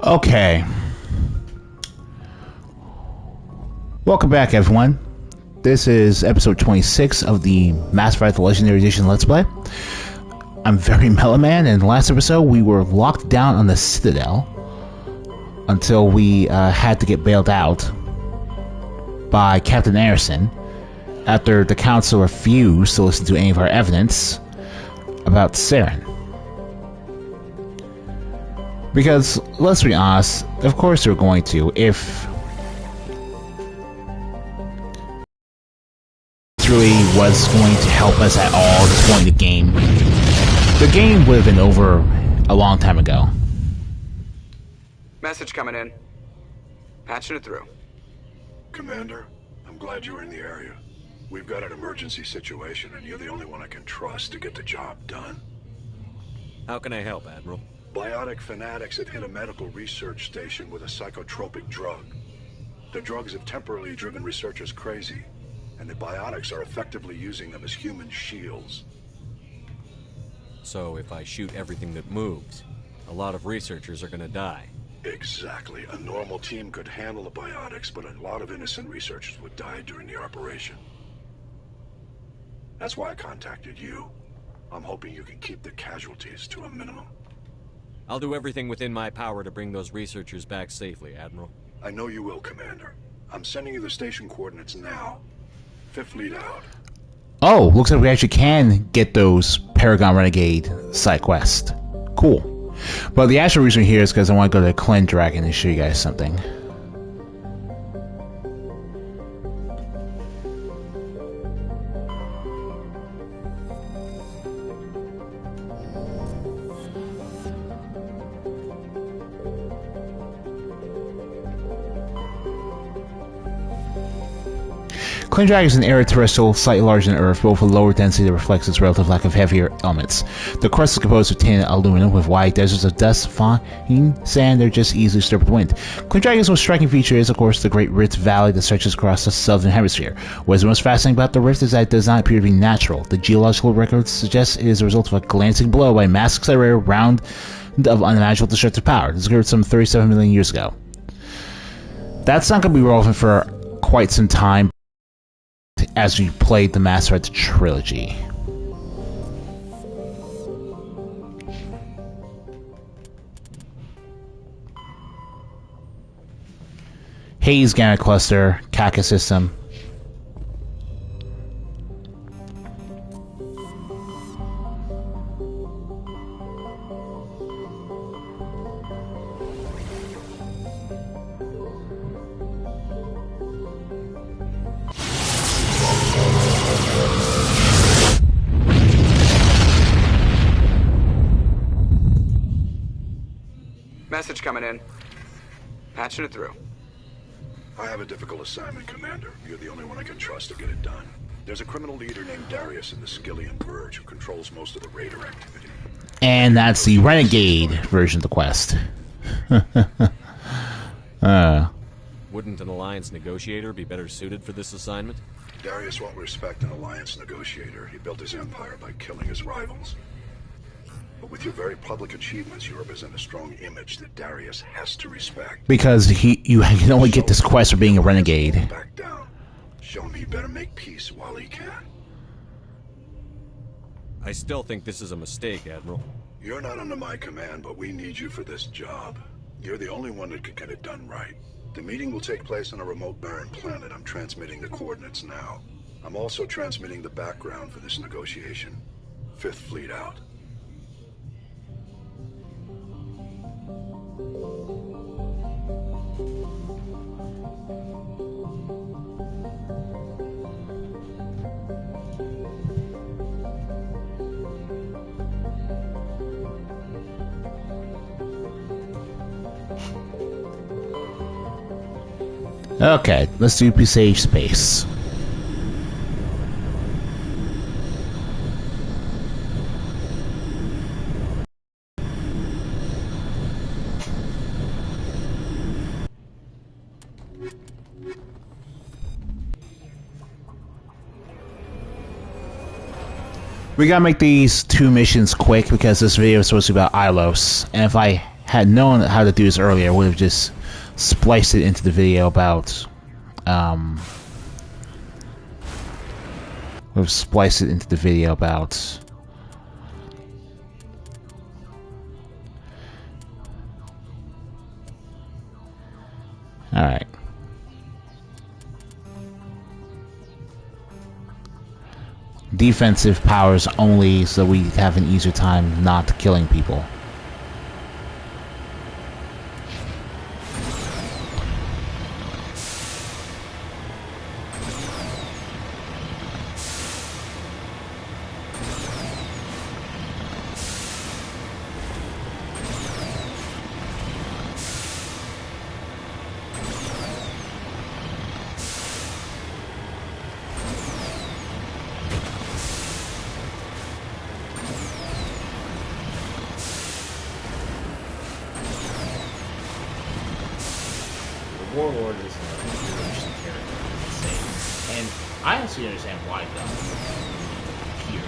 Okay. Welcome back, everyone. This is episode 26 of the Mass Effect Legendary Edition Let's Play. I'm very Melon Man, and in the last episode we were locked down on the Citadel until we had to get bailed out by Captain Anderson after the Council refused to listen to any of our evidence about Saren. Because, let's be honest, of course they're going to, if this really was going to help us at all at this point in the game. The game would have been over a long time ago. Message coming in. Patching it through. Commander, I'm glad you were in the area. We've got an emergency situation, and you're the only one I can trust to get the job done. How can I help, Admiral? Biotic fanatics have hit a medical research station with a psychotropic drug. The drugs have temporarily driven researchers crazy, and the biotics are effectively using them as human shields. So if I shoot everything that moves, a lot of researchers are gonna die. Exactly. A normal team could handle the biotics, but a lot of innocent researchers would die during the operation. That's why I contacted you. I'm hoping you can keep the casualties to a minimum. I'll do everything within my power to bring those researchers back safely, Admiral. I know you will, Commander. I'm sending you the station coordinates now. Fifth Fleet out. Oh, looks like we actually can get those Paragon Renegade side quests. Cool. But the actual reason here is because I want to go to Klendagon and show you guys something. Klendagon is an area terrestrial slightly larger than Earth, but with a lower density that reflects its relative lack of heavier elements. The crust is composed of tin and aluminum, with wide deserts of dust, fine sand that are just easily stirred with the wind. Klendagon's most striking feature is, of course, the Great Rift Valley that stretches across the southern hemisphere. What is most fascinating about the rift is that it does not appear to be natural. The geological record suggests it is a result of a glancing blow by a massive accelerator round of unimaginable destructive power. This occurred some 37 million years ago. That's not going to be relevant for quite some time as we played the Mass Effect trilogy. Haze Gamma Cluster, Cacus system. Message coming in. Patching it through. I have a difficult assignment, Commander. You're the only one I can trust to get it done. There's a criminal leader named Darius in the Skillian Verge who controls most of the raider activity. And that's the Renegade version of the quest. Wouldn't an Alliance negotiator be better suited for this assignment? Darius won't respect an Alliance negotiator. He built his empire by killing his rivals. But with your very public achievements, you represent a strong image that Darius has to respect. Because you can only get this quest for being a renegade. Back down. Show him he better make peace while he can. I still think this is a mistake, Admiral. You're not under my command, but we need you for this job. You're the only one that can get it done right. The meeting will take place on a remote barren planet. I'm transmitting the coordinates now. I'm also transmitting the background for this negotiation. Fifth Fleet out. Okay, let's do Pangaea Space. We gotta make these two missions quick because this video is supposed to be about Ilos, and if I had known how to do this earlier, I would have just spliced it into the video about alright. Defensive powers only, so we have an easier time not killing people. Warlord is an interesting character, and I honestly understand why he does here.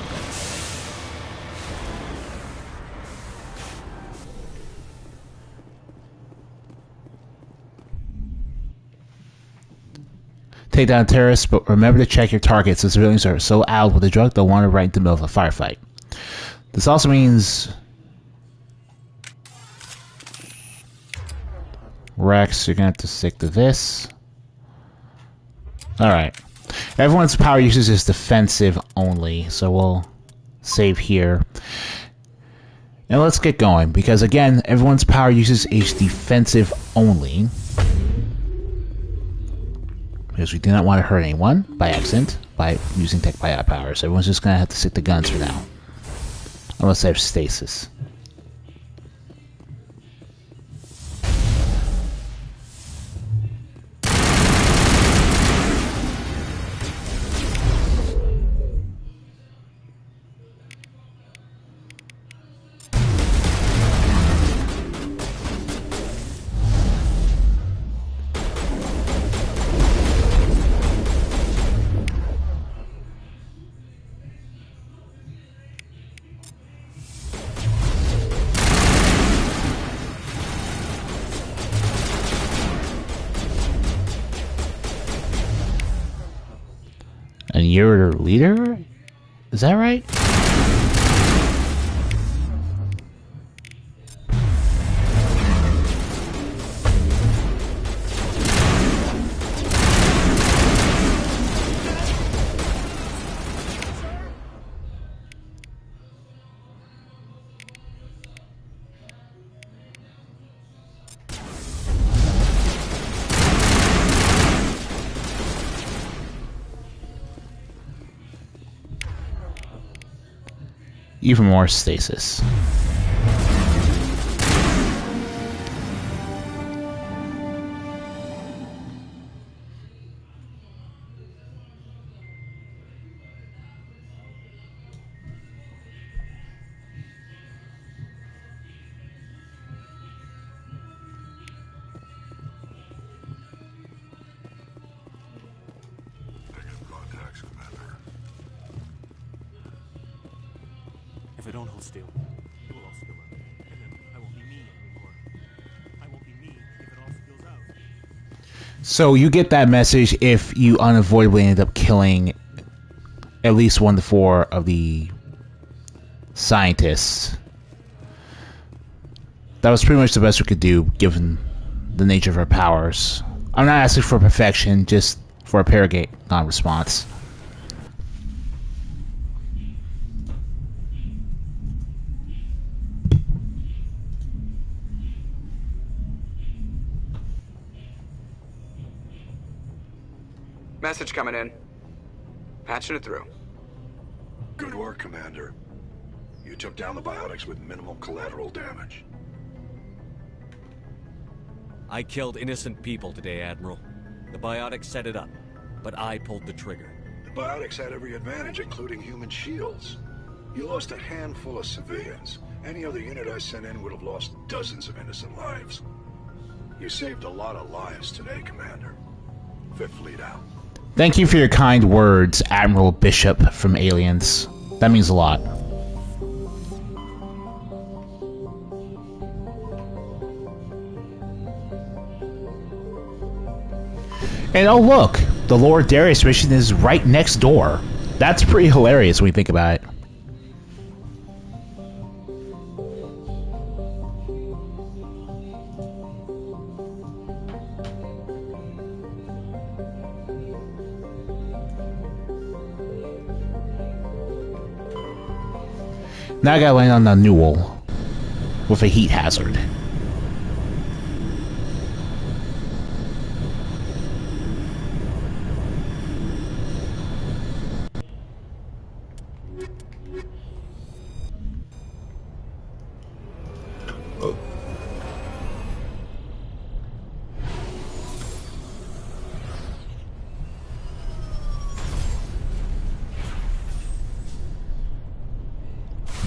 Take down terrorists, but remember to check your targets. The civilians are so out with the drug they'll wander right into the middle of a firefight. This also means Rex, you're gonna have to stick to this. Alright. Everyone's power usage is defensive only, so we'll save here. And let's get going, because again, everyone's power usage is defensive only. Because we do not want to hurt anyone by accident by using tech biot powers. Everyone's just gonna have to stick to guns for now. Unless they have stasis. And you're the leader? Is that right? Even more stasis. If I don't hold still, it will all spill out. And then I won't be me anymore. I won't be me if it all spills out. So you get that message if you unavoidably end up killing at least 1 to 4 of the scientists. That was pretty much the best we could do given the nature of our powers. I'm not asking for perfection, just for a Paragate non-response. Message coming in. Patching it through. Good work, Commander. You took down the biotics with minimal collateral damage. I killed innocent people today, Admiral. The biotics set it up, but I pulled the trigger. The biotics had every advantage, including human shields. You lost a handful of civilians. Any other unit I sent in would have lost dozens of innocent lives. You saved a lot of lives today, Commander. Fifth Fleet out. Thank you for your kind words, Admiral Bishop from Aliens. That means a lot. And oh look, the Lord Darius mission is right next door. That's pretty hilarious when you think about it. Now I gotta land on the Newell with a heat hazard.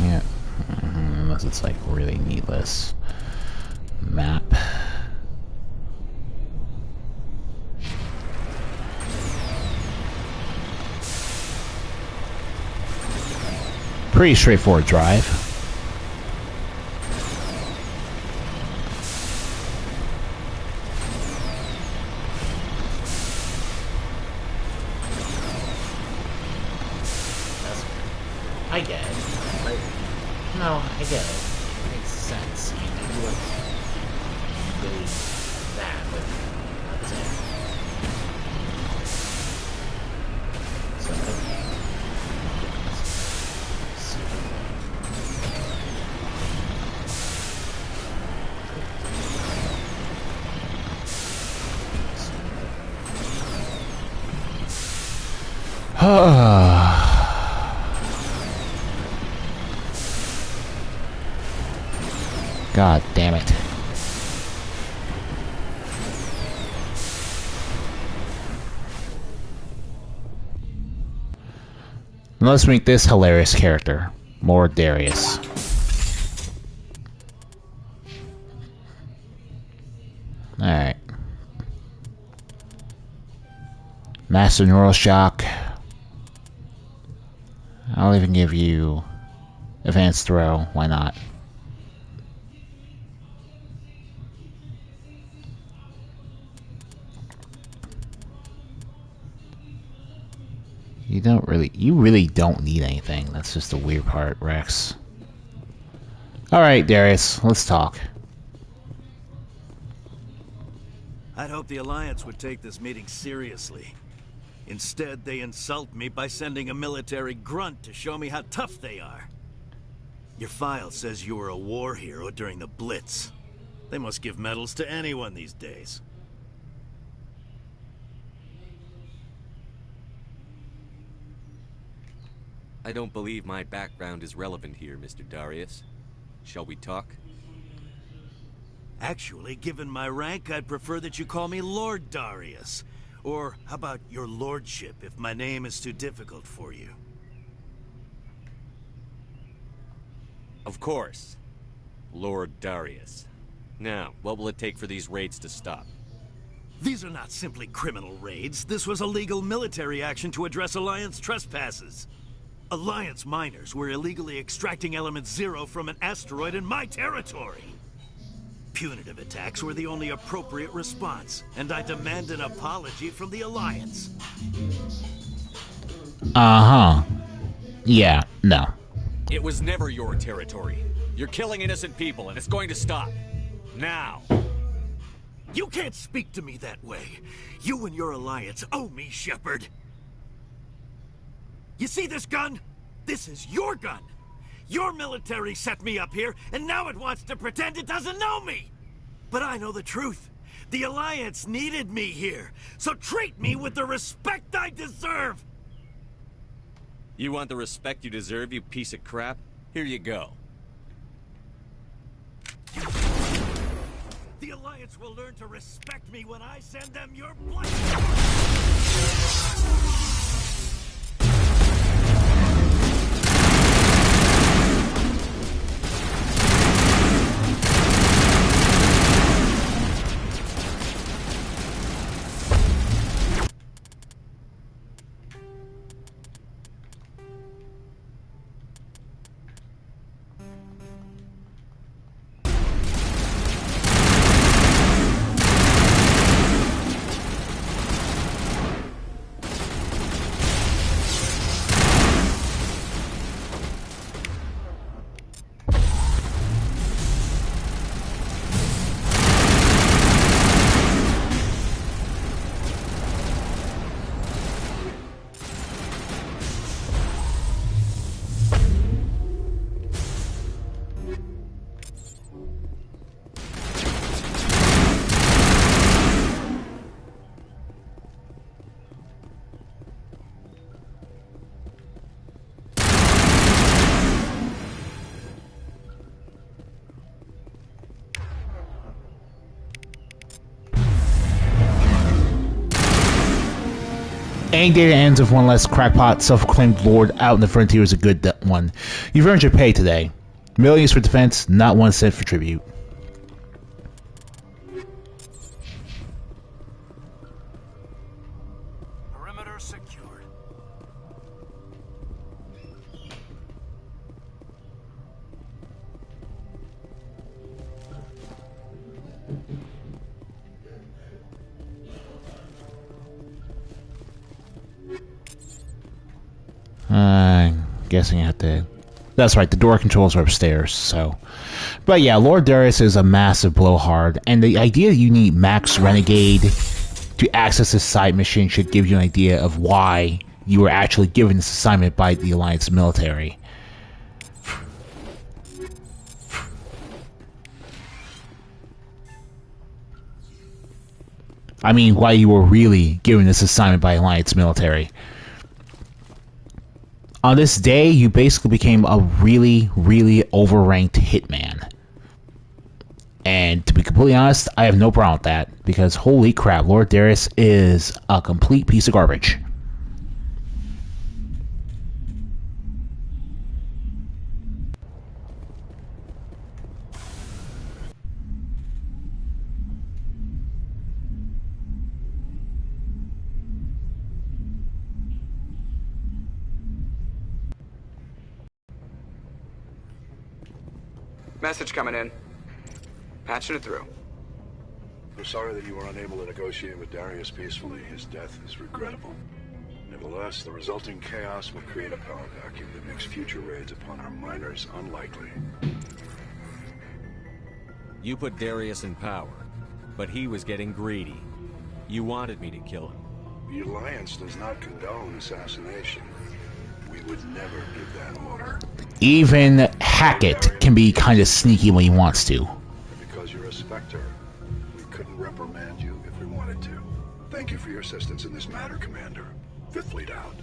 Yeah, unless it's like really needless. Map. Pretty straightforward drive. I get it. Like, no, I get it. It makes sense. You do like really that, but that's it. So, God damn it. Let's meet this hilarious character, Lord Darius. Alright. Master Neural Shock. I'll even give you Advanced Throw, why not? You really don't need anything. That's just the weird part, Rex. Alright, Darius, let's talk. I'd hope the Alliance would take this meeting seriously. Instead, they insult me by sending a military grunt to show me how tough they are. Your file says you were a war hero during the Blitz. They must give medals to anyone these days. I don't believe my background is relevant here, Mr. Darius. Shall we talk? Actually, given my rank, I'd prefer that you call me Lord Darius. Or how about your lordship, if my name is too difficult for you? Of course. Lord Darius. Now, what will it take for these raids to stop? These are not simply criminal raids. This was a legal military action to address Alliance trespasses. Alliance miners were illegally extracting Element Zero from an asteroid in my territory. Punitive attacks were the only appropriate response, and I demand an apology from the Alliance. Uh-huh. Yeah, no. It was never your territory. You're killing innocent people, and it's going to stop. Now! You can't speak to me that way. You and your Alliance owe me, Shepard. You see this gun? This is your gun. Your military set me up here, and now it wants to pretend it doesn't know me. But I know the truth. The Alliance needed me here, so treat me with the respect I deserve. You want the respect you deserve, you piece of crap? Here you go. The Alliance will learn to respect me when I send them your blessing. Any day that ends with one less crackpot, self-proclaimed lord out in the frontier is a good one. You've earned your pay today. Millions for defense, not 1 cent for tribute. Perimeter secured. Guessing I have to... That's right, the door controls are upstairs, so... But yeah, Lord Darius is a massive blowhard, and the idea that you need Max Renegade to access this side mission should give you an idea of why you were actually given this assignment by the Alliance military. I mean, why you were really given this assignment by Alliance military. On this day, you basically became a really, really overranked hitman. And to be completely honest, I have no problem with that, because holy crap, Lord Darius is a complete piece of garbage. Message coming in. Patching it through. We're sorry that you were unable to negotiate with Darius peacefully. His death is regrettable. Nevertheless, the resulting chaos will create a power vacuum that makes future raids upon our miners unlikely. You put Darius in power, but he was getting greedy. You wanted me to kill him. The Alliance does not condone assassination. We would never give that order. Even Hackett can be kind of sneaky when he wants to. Because you're a Spectre, we couldn't reprimand you if we wanted to. Thank you for your assistance in this matter, Commander. Fifth Fleet out.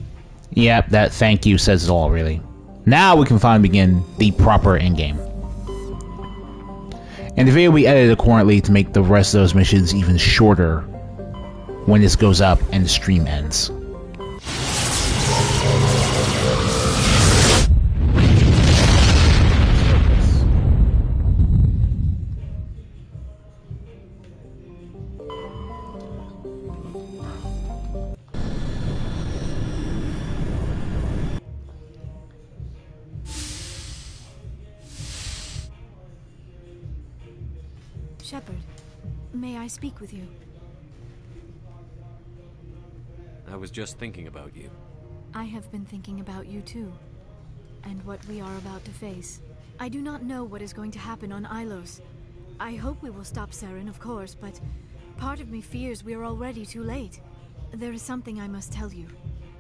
Yep, that thank you says it all, really. Now we can finally begin the proper endgame. And the video we edited accordingly to make the rest of those missions even shorter when this goes up and the stream ends. Shepard, may I speak with you? I was just thinking about you. I have been thinking about you too, and what we are about to face. I do not know what is going to happen on Ilos. I hope we will stop Saren, of course, but part of me fears we are already too late. There is something I must tell you,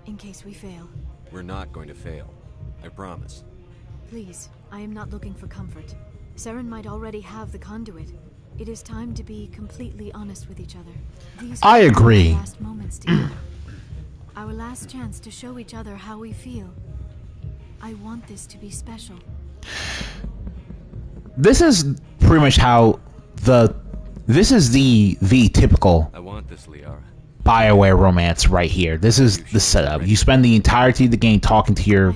in case we fail. We're not going to fail. I promise. Please, I am not looking for comfort. Saren might already have the conduit. It is time to be completely honest with each other. These I agree. Our last moments together. Our last chance to show each other how we feel. I want this to be special. This is pretty much how this is the typical I want this, Liara. BioWare romance right here. This is the setup. You spend the entirety of the game talking to your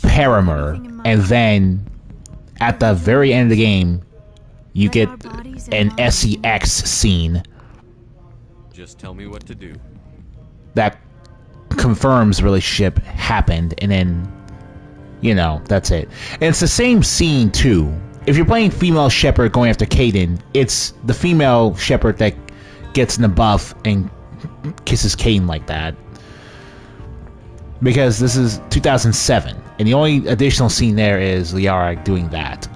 paramour, and then at the very end of the game, you get an SEX scene Just tell me what to do. that confirms the relationship happened, and then, you know, that's it. And it's the same scene, too. If you're playing female Shepard going after Kaidan, it's the female Shepard that gets in the buff and kisses Kaidan like that. Because this is 2007, and the only additional scene there is Liara doing that.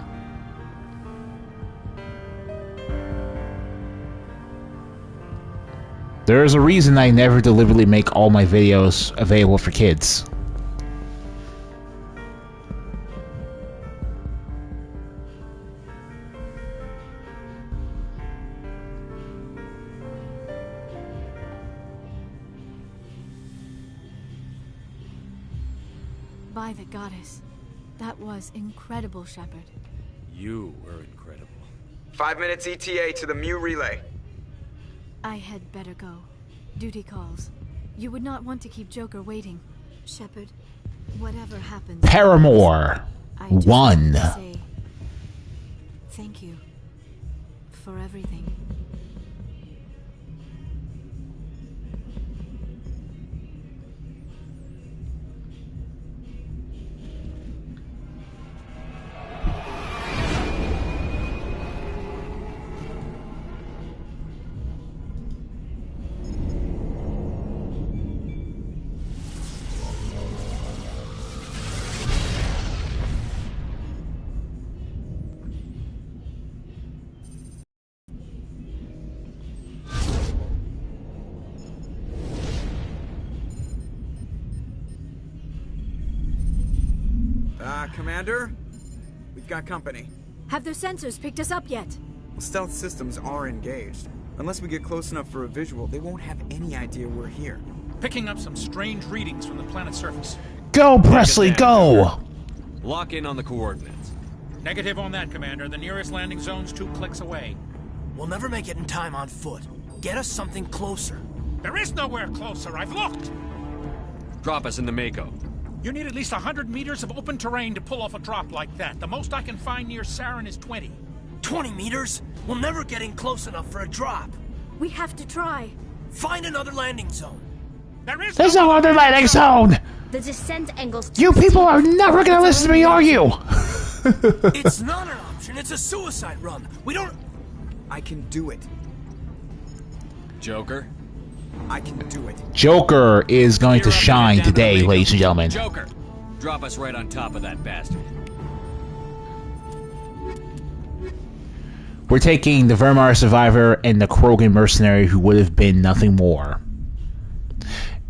There's a reason I never deliberately make all my videos available for kids. By the goddess. That was incredible, Shepard. You were incredible. 5 minutes ETA to the Mu relay. I had better go. Duty calls. You would not want to keep Joker waiting. Shepard, whatever happens... Paramore. I just 1. wanted to say thank you for everything. Commander? We've got company. Have their sensors picked us up yet? Stealth systems are engaged. Unless we get close enough for a visual, they won't have any idea we're here. Picking up some strange readings from the planet's surface. Go, Presley, go! Lock in on the coordinates. Negative on that, Commander. The nearest landing zone's 2 clicks away. We'll never make it in time on foot. Get us something closer. There is nowhere closer. I've looked. Drop us in the Mako. You need at least 100 meters of open terrain to pull off a drop like that. The most I can find near Saren is 20. 20 meters? We'll never get in close enough for a drop. We have to try. Find another landing zone. There's no other landing zone! The descent angle's You people are never gonna listen to me, are you? It's not an option. It's a suicide run. We don't... I can do it. Joker? I can do it. Joker is going to shine today, ladies and gentlemen. Joker! Drop us right on top of that bastard. We're taking the Vermar survivor and the Krogan mercenary who would have been nothing more.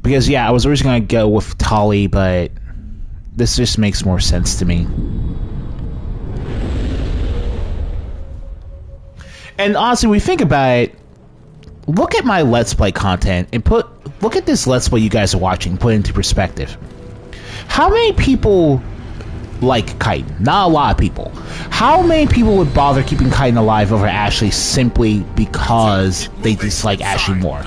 Because, yeah, I was originally going to go with Tali, but this just makes more sense to me. And honestly, when we think about it, look at my Let's Play content and look at this Let's Play you guys are watching, put it into perspective. How many people like Kaidan? Not a lot of people. How many people would bother keeping Kaidan alive over Ashley simply because they dislike Ashley more?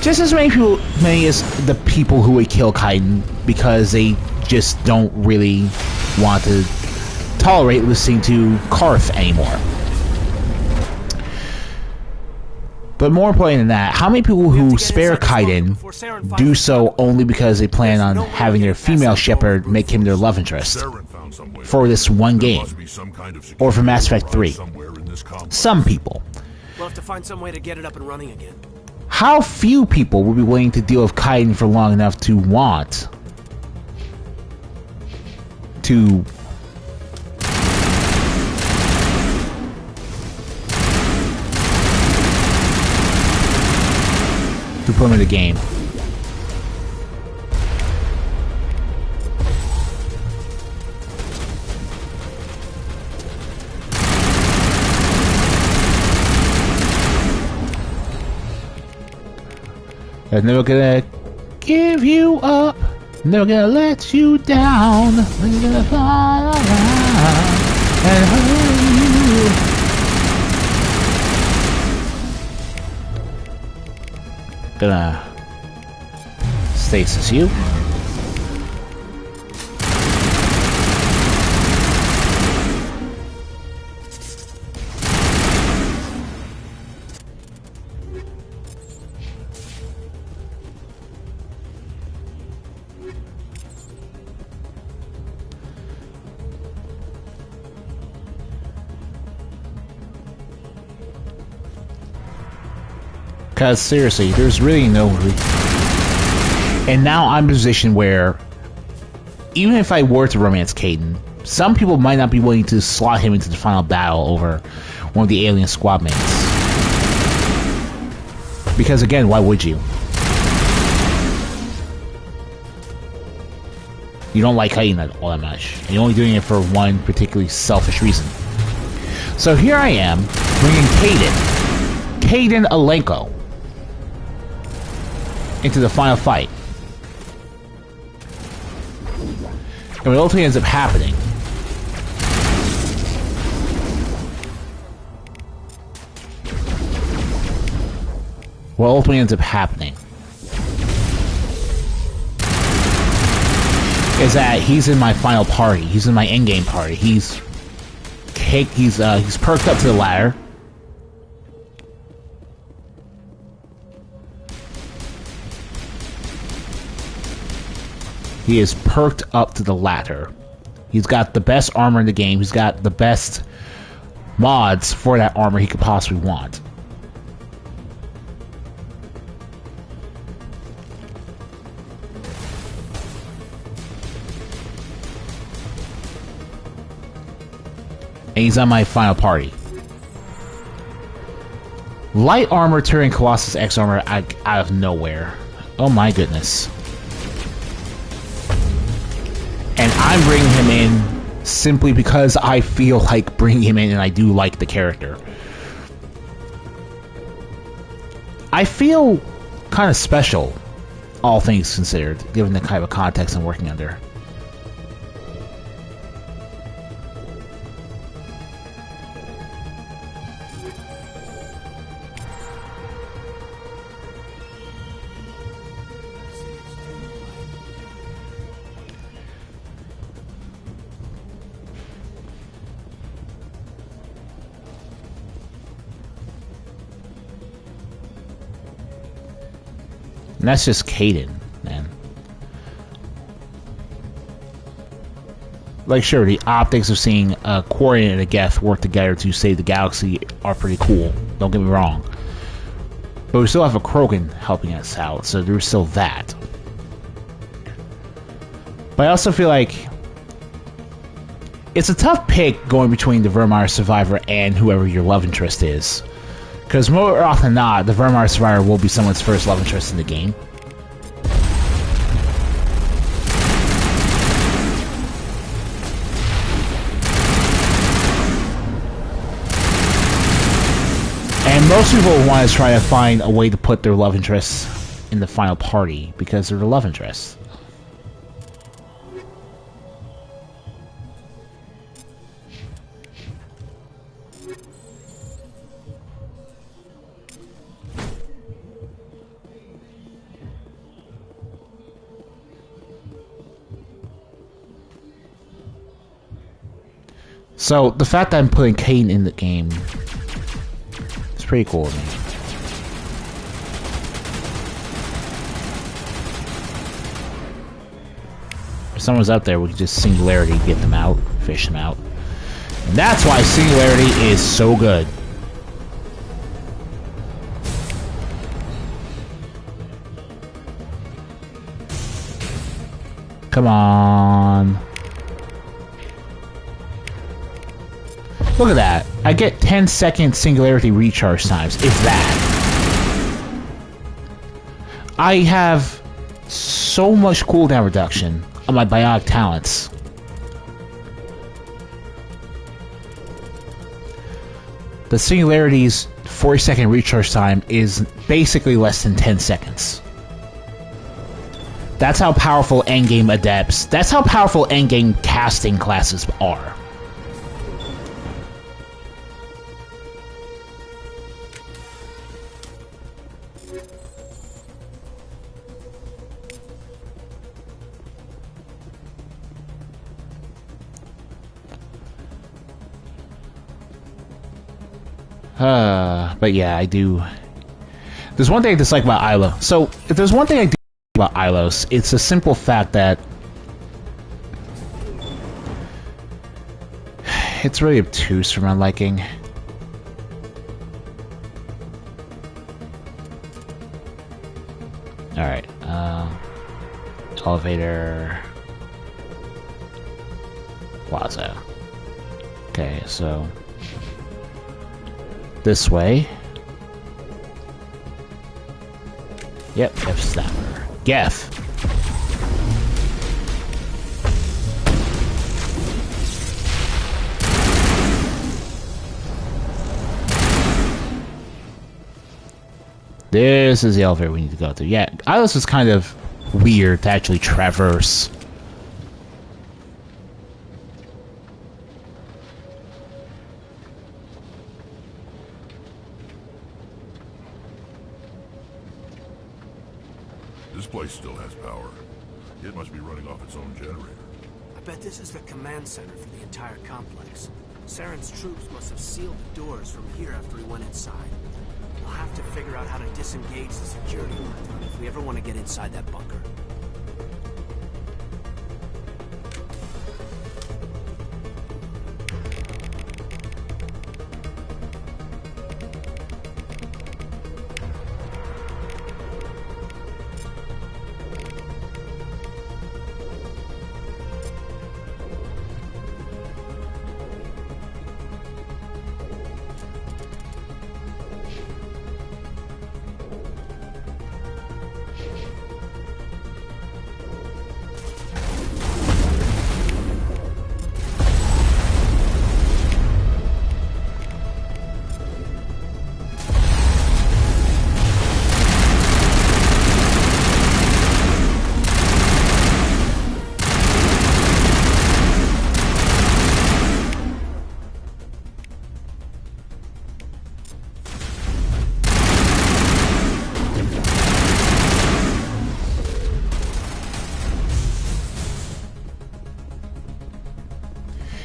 Just as many as the people who would kill Kaidan because they just don't really want to tolerate listening to Karth anymore. But more important than that, how many people who spare Kaidan do so only because they plan on having their female Shepard make him their love interest for this one game, or for Mass Effect 3? Some people. We'll have to find some way to get it up and running again. How few people will be willing to deal with Kaidan for long enough to want to put him in the game? I'm never gonna give you up, never gonna let you down, we're gonna fly around and hold you. Gonna stasis you. Because seriously, there's really no... And now I'm in a position where, even if I were to romance Kaidan, some people might not be willing to slot him into the final battle over one of the alien squad mates. Because again, why would you? You don't like Kaidan all that much. And you're only doing it for one particularly selfish reason. So here I am, bringing Kaidan Alenko into the final fight. And what ultimately ends up happening is that he's in my final party. He's in my endgame party. He's perked up to the ladder. He is perked up to the ladder. He's got the best armor in the game. He's got the best mods for that armor he could possibly want. And he's on my final party. Light armor turning Colossus X armor out of nowhere. Oh my goodness. And I'm bringing him in simply because I feel like bringing him in and I do like the character. I feel kind of special, all things considered, given the kind of context I'm working under. And that's just Kaidan, man. Like, sure, the optics of seeing a Quarian and a Geth work together to save the galaxy are pretty cool. Don't get me wrong. But we still have a Krogan helping us out, so there's still that. But I also feel like it's a tough pick going between the Vermeer Survivor and whoever your love interest is. Because more often than not, the Vermeer Survivor will be someone's first love interest in the game. And most people want to try to find a way to put their love interests in the final party, because they're the love interests. So, the fact that I'm putting Kaidan in the game is pretty cool to me. If someone's out there, we can just Singularity get them out, fish them out. And that's why Singularity is so good. Come on. Look at that. I get 10-second Singularity recharge times, if that. I have so much cooldown reduction on my Bionic talents. The Singularity's 40-second recharge time is basically less than 10 seconds. That's how powerful endgame adepts, that's how powerful endgame casting classes are. But yeah, I do. There's one thing I dislike about Ilos. So, if there's one thing I do about Ilos, it's a simple fact that it's really obtuse for my liking. Alright, elevator, plaza. Okay, so this way. Yep, F snapper. Geth. This is the elevator we need to go through. Yeah, Ilos is kind of weird to actually traverse. This place still has power. It must be running off its own generator. I bet this is the command center for the entire complex. Saren's troops must have sealed the doors from here after he went inside. We'll have to figure out how to disengage the security line if we ever want to get inside that bunker.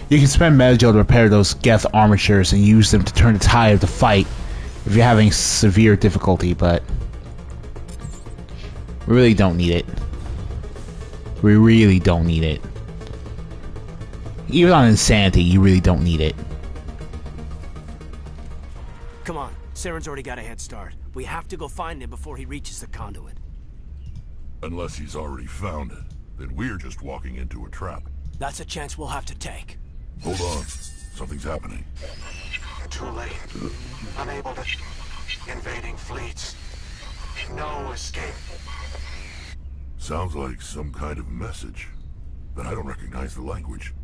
You can spend Metagel to repair those Geth armatures and use them to turn the tide of the fight if you're having severe difficulty, but we really don't need it. We really don't need it. Even on Insanity, you really don't need it. Come on, Saren's already got a head start. We have to go find him before he reaches the conduit. Unless he's already found it, then we're just walking into a trap. That's a chance we'll have to take. Hold on. Something's happening. Too late. Unable to... Invading fleets. No escape. Sounds like some kind of message. But I don't recognize the language.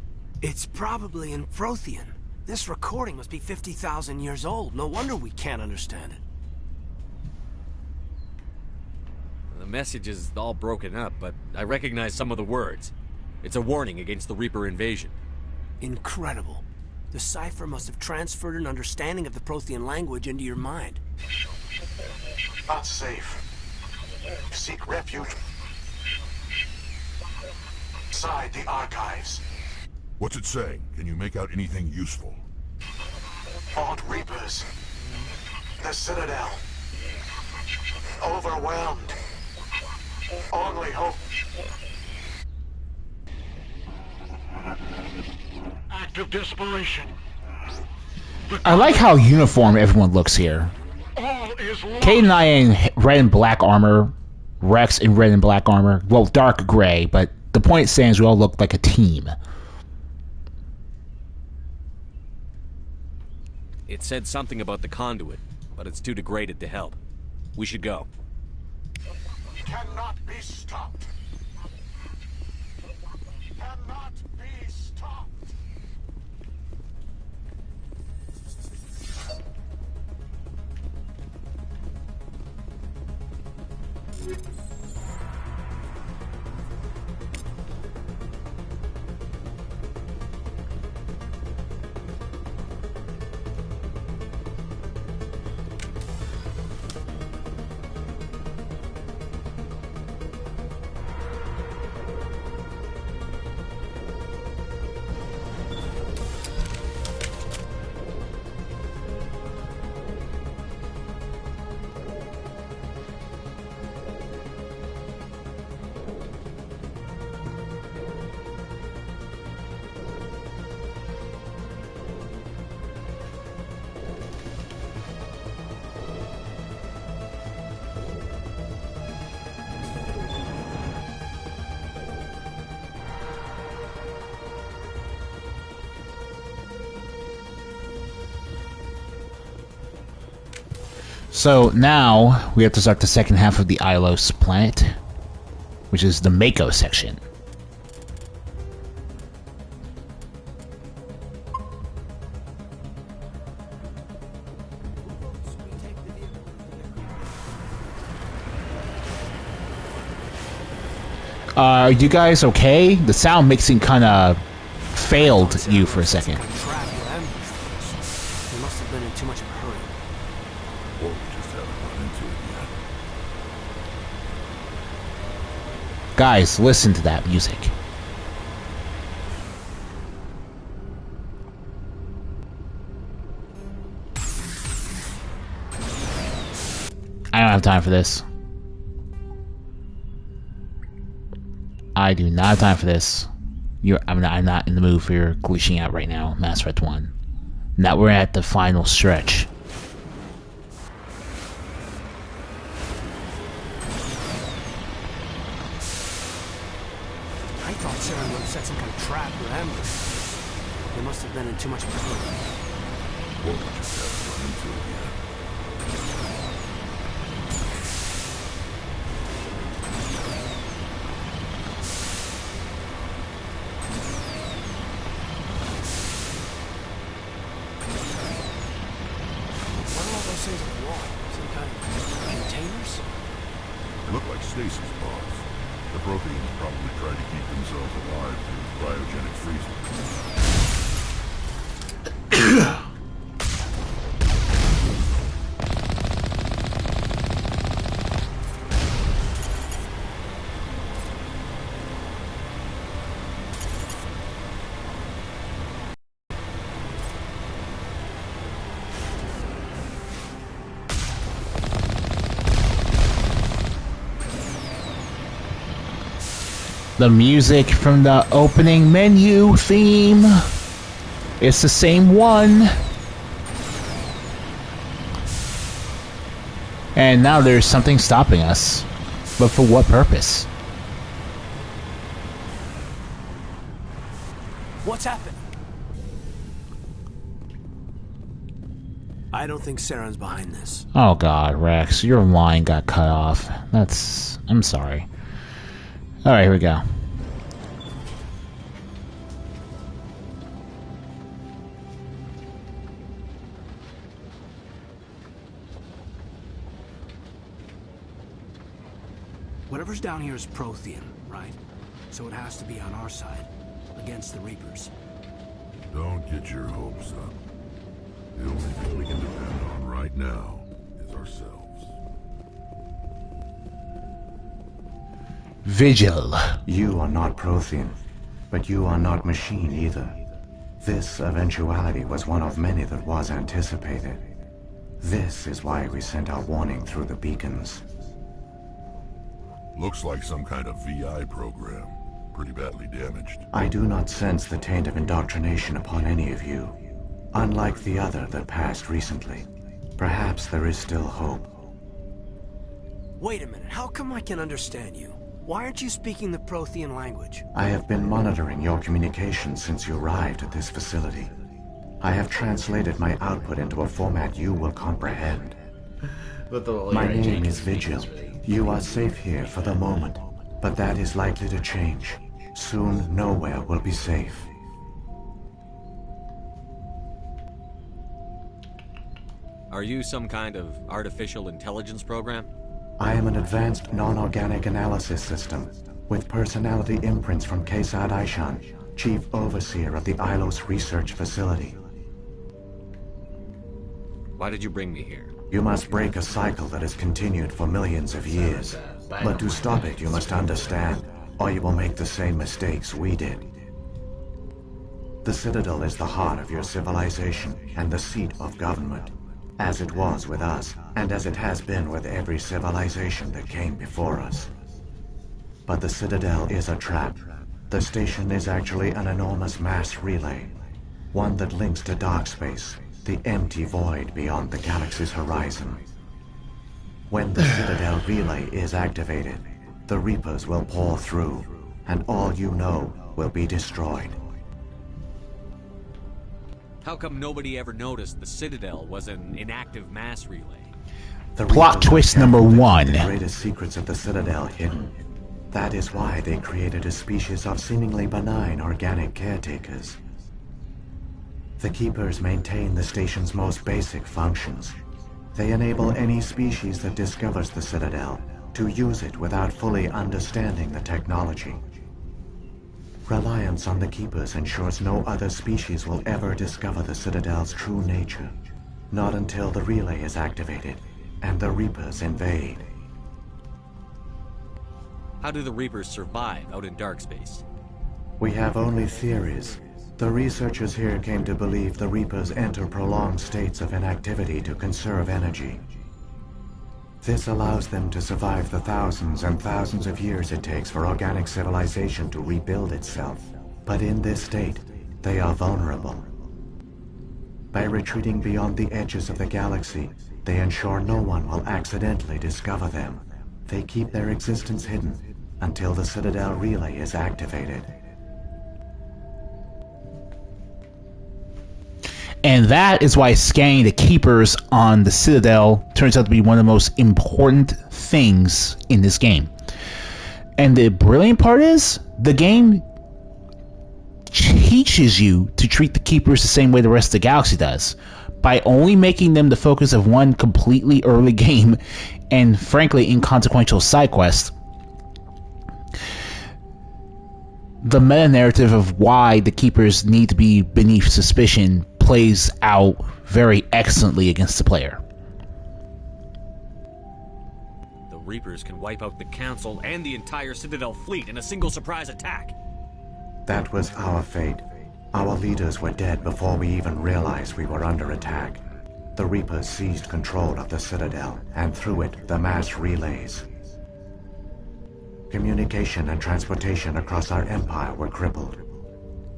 It's probably in Frothian. This recording must be 50,000 years old. No wonder we can't understand it. The message is all broken up, but I recognize some of the words. It's a warning against the Reaper invasion. Incredible. The cipher must have transferred an understanding of the Prothean language into your mind. Not safe. Seek refuge inside the archives. What's it saying? Can you make out anything useful? Fought Reapers. The Citadel. Overwhelmed. Only hope. Act of desperation. I like how uniform everyone looks here. All is lost. Kaidan and I in red and black armor, Rex in red and black armor. Well, dark gray, but the point stands, we all look like a team. It said something about the conduit, but it's too degraded to help. We should go. Cannot be stopped. Cannot be stopped. So now we have to start the second half of the Ilos planet, which is the Mako section. Are you guys okay? The sound mixing kind of failed you for a second. They must have been in too much of a hurry. Or we just haven't run into it Guys, listen to that music. I don't have time for this. I do not have time for this. I'm not in the mood for your glitching out right now, Mass Effect 1. Now we're at the final stretch. I thought Saren would have set some kind of trap or ambush. They must have been in too much pain. Well, we just haven't run into it yet. What are all those things on the wall? Some kind of containers? They look like stasis pods. The Protheans probably try to keep themselves alive through cryogenic freezing. The music from the opening menu theme. It's the same one. And now there's something stopping us. But for what purpose? What's happening? I don't think Saren's behind this. Oh god, Rex, your line got cut off. I'm sorry. Alright, here we go. Whatever's down here is Prothean, right? So it has to be on our side, against the Reapers. Don't get your hopes up. The only thing we can depend on right now is ourselves. Vigil. You are not Prothean, but you are not machine either. This eventuality was one of many that was anticipated. This is why we sent our warning through the beacons. Looks like some kind of VI program. Pretty badly damaged. I do not sense the taint of indoctrination upon any of you. Unlike the other that passed recently. Perhaps there is still hope. Wait a minute, how come I can understand you? Why aren't you speaking the Prothean language? I have been monitoring your communications since you arrived at this facility. I have translated my output into a format you will comprehend. My name is Vigil. You are safe here for the moment, but that is likely to change. Soon, nowhere will be safe. Are you some kind of artificial intelligence program? I am an advanced non-organic analysis system, with personality imprints from Kaidan Alenko, Chief Overseer of the Ilos Research Facility. Why did you bring me here? You must break a cycle that has continued for millions of years. But to stop it, you must understand, or you will make the same mistakes we did. The Citadel is the heart of your civilization and the seat of government, as it was with us, and as it has been with every civilization that came before us. But the Citadel is a trap. The station is actually an enormous mass relay, one that links to dark space, the empty void beyond the galaxy's horizon. When the Citadel relay is activated, the Reapers will pour through, and all you know will be destroyed. How come nobody ever noticed the Citadel was an inactive mass relay? The Plot Reapers twist have number kept one. the greatest secrets of the Citadel hidden. That is why they created a species of seemingly benign organic caretakers. The Keepers maintain the station's most basic functions. They enable any species that discovers the Citadel to use it without fully understanding the technology. Reliance on the Keepers ensures no other species will ever discover the Citadel's true nature. Not until the relay is activated and the Reapers invade. How do the Reapers survive out in dark space? We have only theories. The researchers here came to believe the Reapers enter prolonged states of inactivity to conserve energy. This allows them to survive the thousands and thousands of years it takes for organic civilization to rebuild itself. But in this state, they are vulnerable. By retreating beyond the edges of the galaxy, they ensure no one will accidentally discover them. They keep their existence hidden until the Citadel relay is activated. And that is why scanning the Keepers on the Citadel turns out to be one of the most important things in this game. And the brilliant part is, the game teaches you to treat the Keepers the same way the rest of the galaxy does, by only making them the focus of one completely early game and frankly inconsequential side quest. The meta-narrative of why the Keepers need to be beneath suspicion plays out very excellently against the player. The Reapers can wipe out the Council and the entire Citadel fleet in a single surprise attack. That was our fate. Our leaders were dead before we even realized we were under attack. The Reapers seized control of the Citadel, and through it, the mass relays. Communication and transportation across our empire were crippled.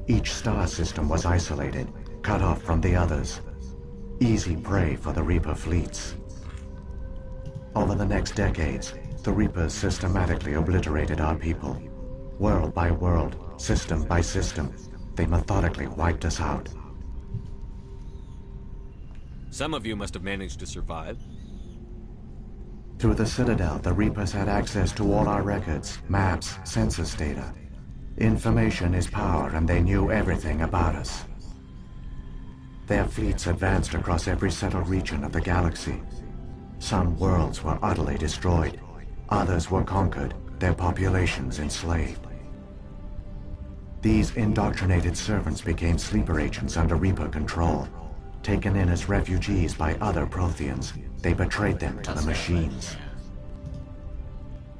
Each star system was isolated, cut off from the others. Easy prey for the Reaper fleets. Over the next decades, the Reapers systematically obliterated our people. World by world, system by system, they methodically wiped us out. Some of you must have managed to survive. Through the Citadel, the Reapers had access to all our records, maps, census data. Information is power, and they knew everything about us. Their fleets advanced across every settled region of the galaxy. Some worlds were utterly destroyed. Others were conquered, their populations enslaved. These indoctrinated servants became sleeper agents under Reaper control. Taken in as refugees by other Protheans, they betrayed them to the machines.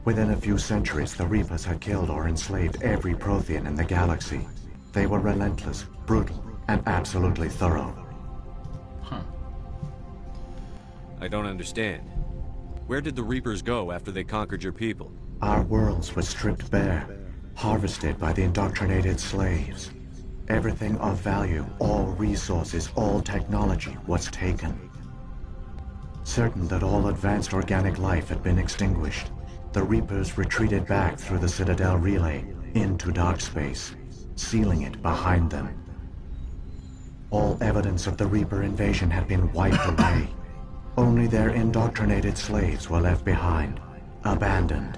Within a few centuries, the Reapers had killed or enslaved every Prothean in the galaxy. They were relentless, brutal, and absolutely thorough. I don't understand. Where did the Reapers go after they conquered your people? Our worlds were stripped bare, harvested by the indoctrinated slaves. Everything of value, all resources, all technology was taken. Certain that all advanced organic life had been extinguished, the Reapers retreated back through the Citadel relay into dark space, sealing it behind them. All evidence of the Reaper invasion had been wiped away. Only their indoctrinated slaves were left behind, abandoned.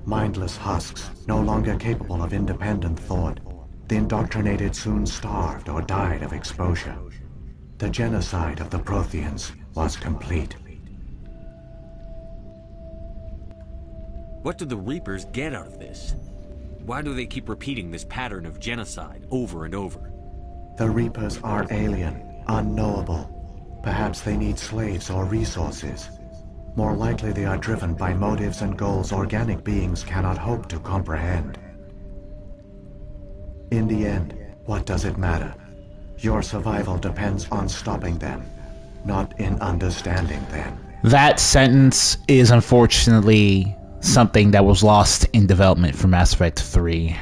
Mindless husks, no longer capable of independent thought, the indoctrinated soon starved or died of exposure. The genocide of the Protheans was complete. What do the Reapers get out of this? Why do they keep repeating this pattern of genocide over and over? The Reapers are alien, unknowable. Perhaps they need slaves or resources. More likely they are driven by motives and goals organic beings cannot hope to comprehend. In the end, what does it matter? Your survival depends on stopping them, not in understanding them. That sentence is unfortunately something that was lost in development for Mass Effect 3.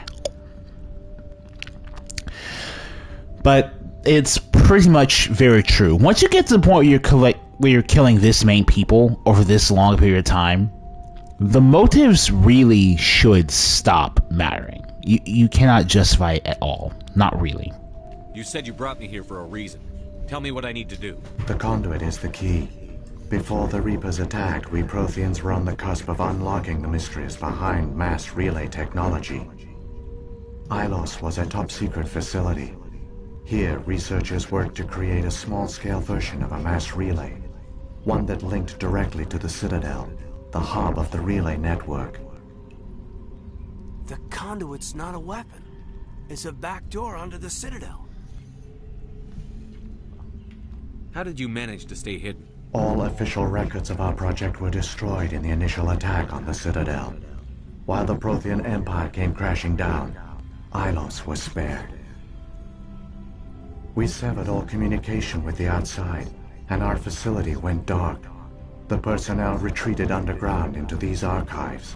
But it's pretty much very true. Once you get to the point where you're killing this many people over this long a period of time, the motives really should stop mattering. You cannot justify it at all. Not really. You said you brought me here for a reason. Tell me what I need to do. The conduit is the key. Before the Reapers attacked, we Protheans were on the cusp of unlocking the mysteries behind mass relay technology. Ilos was a top-secret facility. Here, researchers worked to create a small-scale version of a mass relay, one that linked directly to the Citadel, the hub of the relay network. The conduit's not a weapon. It's a back door onto the Citadel. How did you manage to stay hidden? All official records of our project were destroyed in the initial attack on the Citadel. While the Prothean Empire came crashing down, Ilos was spared. We severed all communication with the outside, and our facility went dark. The personnel retreated underground into these archives.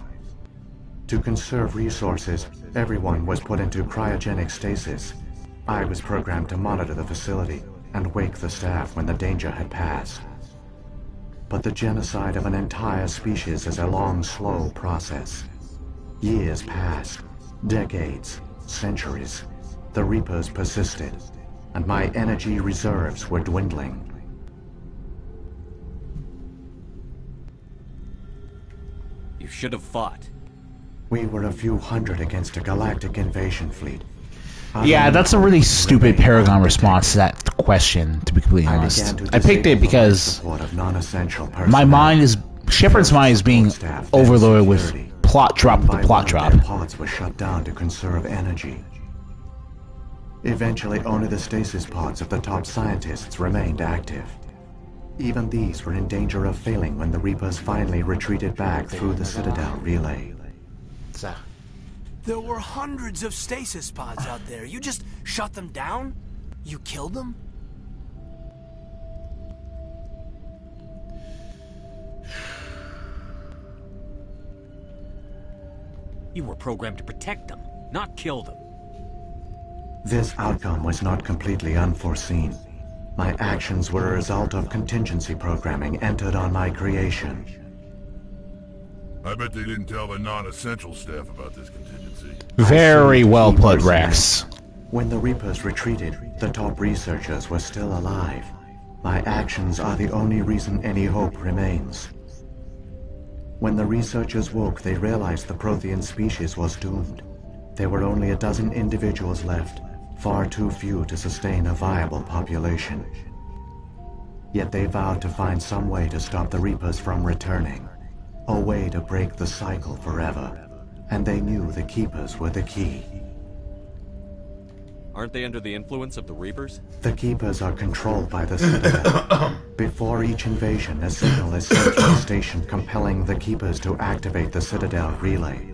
To conserve resources, everyone was put into cryogenic stasis. I was programmed to monitor the facility and wake the staff when the danger had passed. But the genocide of an entire species is a long, slow process. Years passed, decades, centuries. The Reapers persisted, and my energy reserves were dwindling. You should have fought. We were a few hundred against a galactic invasion fleet. Yeah, that's a really stupid Paragon response to that question, to be completely honest. I picked it because my mind is... Shepard's mind is being overloaded with plot drop after plot drop. Pods were shut down to conserve energy. Eventually, only the stasis pods of the top scientists remained active. Even these were in danger of failing when the Reapers finally retreated back through the Citadel relay. There were hundreds of stasis pods out there. You just shut them down? You killed them? You were programmed to protect them, not kill them. This outcome was not completely unforeseen. My actions were a result of contingency programming entered on my creation. I bet they didn't tell the non-essential staff about this contingency. Very well put, Rex. When the Reapers retreated, the top researchers were still alive. My actions are the only reason any hope remains. When the researchers woke, they realized the Prothean species was doomed. There were only a dozen individuals left, far too few to sustain a viable population. Yet they vowed to find some way to stop the Reapers from returning. A way to break the cycle forever. And they knew the Keepers were the key. Aren't they under the influence of the Reapers? The Keepers are controlled by the Citadel. Before each invasion, a signal is sent to the station compelling the Keepers to activate the Citadel relay.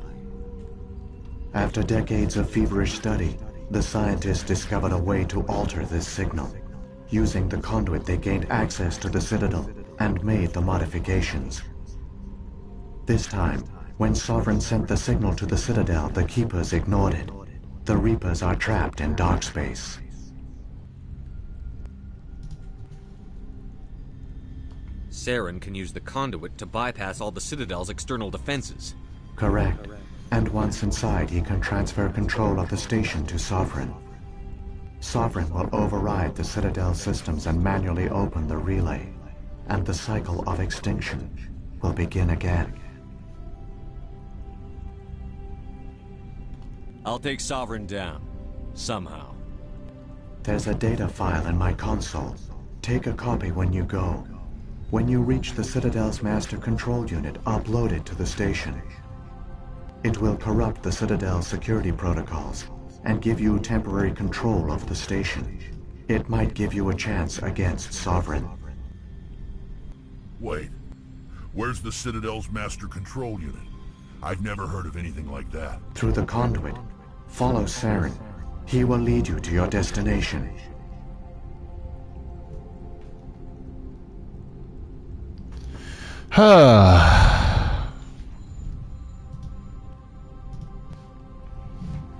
After decades of feverish study, the scientists discovered a way to alter this signal. Using the conduit, they gained access to the Citadel and made the modifications. This time, when Sovereign sent the signal to the Citadel, the Keepers ignored it. The Reapers are trapped in dark space. Saren can use the conduit to bypass all the Citadel's external defenses. Correct. And once inside, he can transfer control of the station to Sovereign. Sovereign will override the Citadel systems and manually open the relay. And the cycle of extinction will begin again. I'll take Sovereign down. Somehow. There's a data file in my console. Take a copy when you go. When you reach the Citadel's master control unit, upload it to the station. It will corrupt the Citadel's security protocols and give you temporary control of the station. It might give you a chance against Sovereign. Wait. Where's the Citadel's master control unit? I've never heard of anything like that. Through the conduit. Follow Saren. He will lead you to your destination.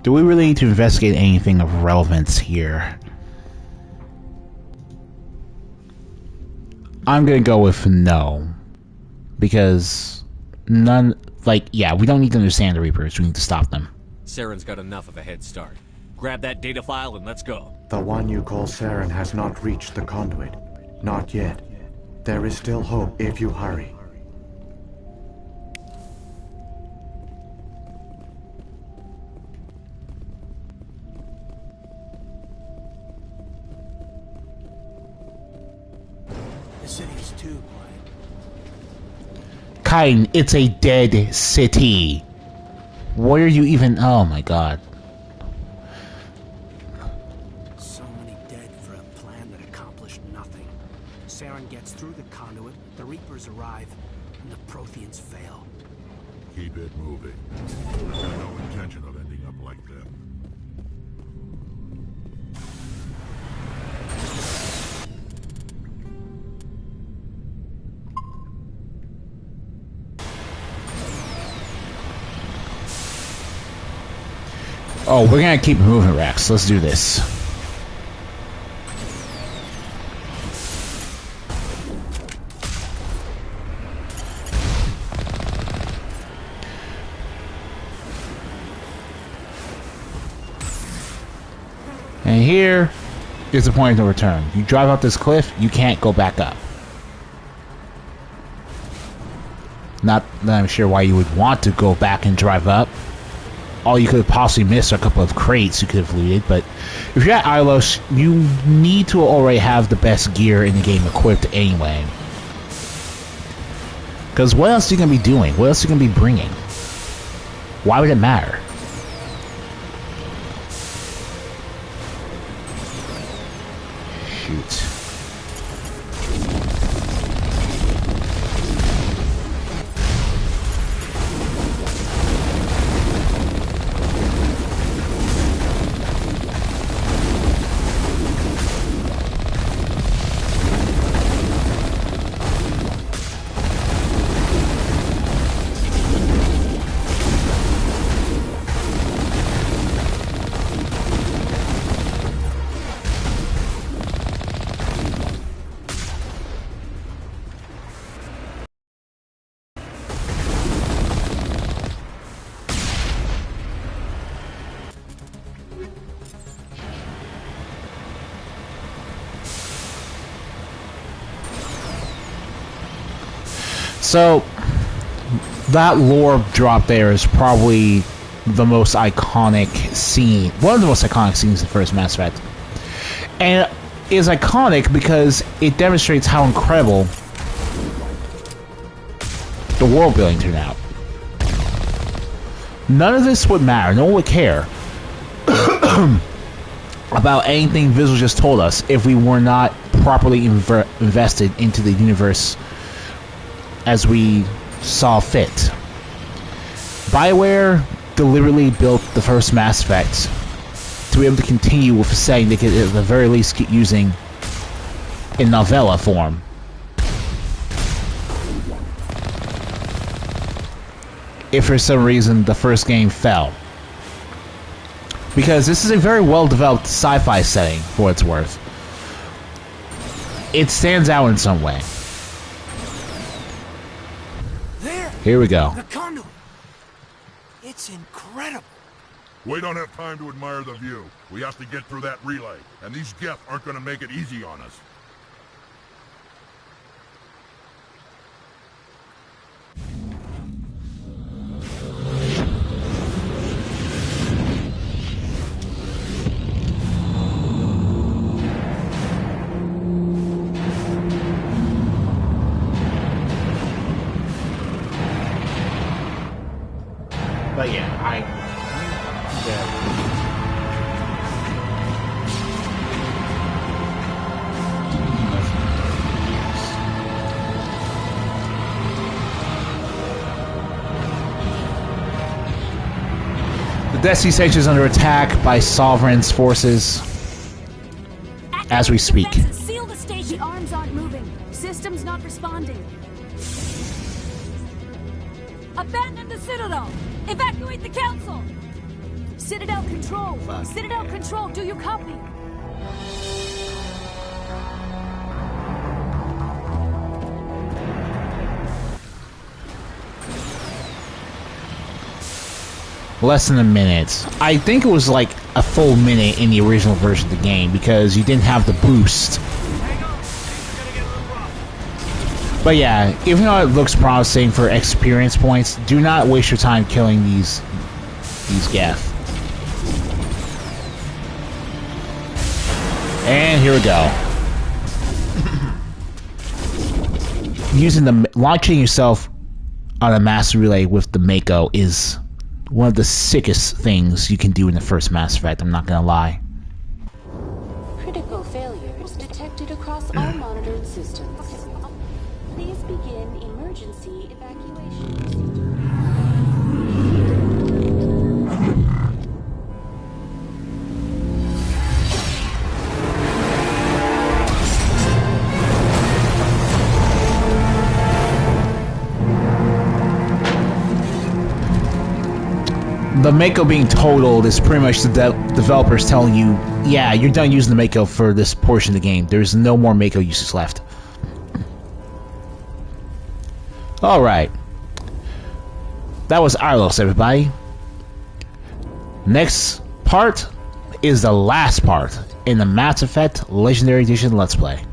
Do we really need to investigate anything of relevance here? I'm gonna go with no. Because none... Like, yeah, we don't need to understand the Reapers. We need to stop them. Saren's got enough of a head start. Grab that data file and let's go. The one you call Saren has not reached the conduit. Not yet. There is still hope if you hurry. The city is too quiet. Kaidan, it's a dead city. What are you even... Oh my god. So many dead for a plan that accomplished nothing. Saren gets through the conduit, the Reapers arrive, and the Protheans fail. keep it moving. I've got no intention of ending up like them. Oh, we're gonna keep moving, Rex. Let's do this. And here is the point of no return. You drive up this cliff, you can't go back up. Not that I'm sure why you would want to go back and drive up. All you could have possibly missed are a couple of crates you could have looted, but if you're at Ilos, you need to already have the best gear in the game equipped anyway. Because what else are you going to be doing? What else are you going to be bringing? Why would it matter? Shoot. So, that lore drop there is probably the most iconic scene, one of the most iconic scenes in the first Mass Effect. And it is iconic because it demonstrates how incredible the world building turned out. None of this would matter, no one would care about anything Visual just told us if we were not properly invested into the universe as we saw fit. BioWare deliberately built the first Mass Effect to be able to continue with a setting they could at the very least keep using in novella form. If for some reason the first game fell. Because this is a very well developed sci-fi setting for what it's worth. It stands out in some way. Here we go. The conduit! It's incredible! We don't have time to admire the view. We have to get through that relay, and these Geth aren't gonna make it easy on us. But yeah, the Destiny Station is under attack by Sovereign's forces as we speak. Seal the station. The arms aren't moving. Systems not responding. Abandon the Citadel! Evacuate the Council! Citadel Control! Citadel Control, do you copy? Less than a minute. I think it was like a full minute in the original version of the game because you didn't have the boost. But yeah, even though it looks promising for experience points, do not waste your time killing these Geth. And here we go. Launching yourself on a mass relay with the Mako is one of the sickest things you can do in the first Mass Effect, I'm not gonna lie. Critical failures detected across all monitored systems. Please begin emergency evacuation procedure. the Mako being totaled is pretty much the developers telling you, yeah, you're done using the Mako for this portion of the game. There's no more Mako uses left. Alright. That was Ilos, everybody. Next part is the last part in the Mass Effect Legendary Edition Let's Play.